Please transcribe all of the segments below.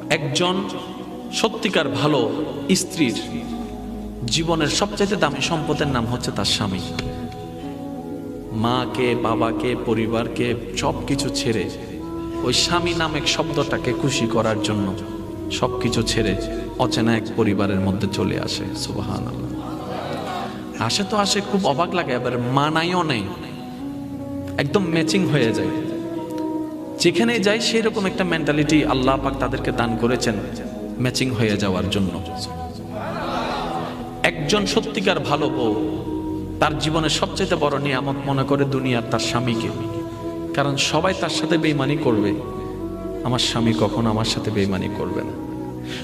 একজন সত্যিকার ভালো স্ত্রীর জীবনের সবচেয়ে দামি সম্পদের নাম হচ্ছে তার স্বামী। মাকে, বাবাকে, পরিবারকে সবকিছু ছেড়ে ওই স্বামী নামক শব্দটাকে খুশি করার জন্য সবকিছু ছেড়ে অচেনা এক পরিবারের মধ্যে চলে আসে। সুবহানাল্লাহ। আসে তো আসে, খুব অবাক লাগে, এবার মানাইও নেই, একদম ম্যাচিং হয়ে যায়। যেখানে যাই সেই রকম একটা মেন্টালিটি আল্লাহ পাক তাদেরকে দান করেছেন ম্যাচিং হয়ে যাওয়ার জন্য। একজন সত্যিকার ভালো বউ তার জীবনের সবচেয়ে বড় নিয়ামত মনে করে দুনিয়ার তার স্বামীকে। কারণ সবাই তার সাথে বেঈমানি করবে, আমার স্বামী কখনো আমার সাথে বেঈমানি করবে না।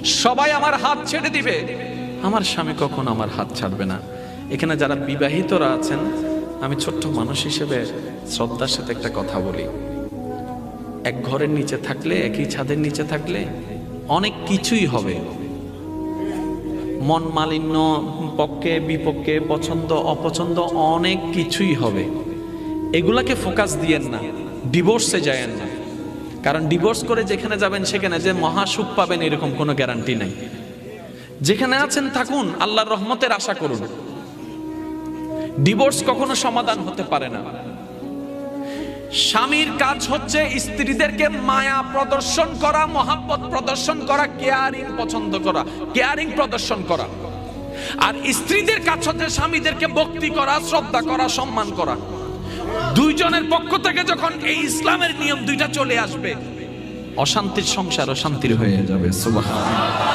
সবাই আমার হাত ছেড়ে দিবে, আমার স্বামী কখনো আমার হাত ছাড়বে না। এখানে যারা বিবাহিতরা আছেন, আমি ছোট্ট মানুষ হিসেবে শ্রদ্ধার সাথে একটা কথা বলি। এক ঘরের নিচে থাকলে, একই ছাদের নিচে থাকলে অনেক কিছুই হবে, মন মালিন্য, পক্ষে বিপক্ষে, পছন্দ অপছন্দ অনেক কিছুই হবে। এগুলাকে ফোকাস দিয়েন না, ডিভোর্সে যায়েন না। কারণ ডিভোর্স করে যেখানে যাবেন সেখানে যে মহাসুখ পাবেন এরকম কোনো গ্যারান্টি নাই। যেখানে আছেন থাকুন, আল্লাহর রহমতের আশা করুন। ডিভোর্স কখনো সমাধান হতে পারে না। স্বামীর কাজ হচ্ছে স্ত্রীদেরকে মায়া প্রদর্শন করা, মহাব্বত প্রদর্শন করা, কেয়ারিং পছন্দ করা, কেয়ারিং প্রদর্শন করা। আর স্ত্রীদের কাজ হচ্ছে স্বামীদেরকে ভক্তি করা, শ্রদ্ধা করা, সম্মান করা। দুইজনের পক্ষ থেকে যখন এই ইসলামের নিয়ম দুইটা চলে আসবে, অশান্তির সংসার অশান্তির হয়ে যাবে। সুবহানাল্লাহ।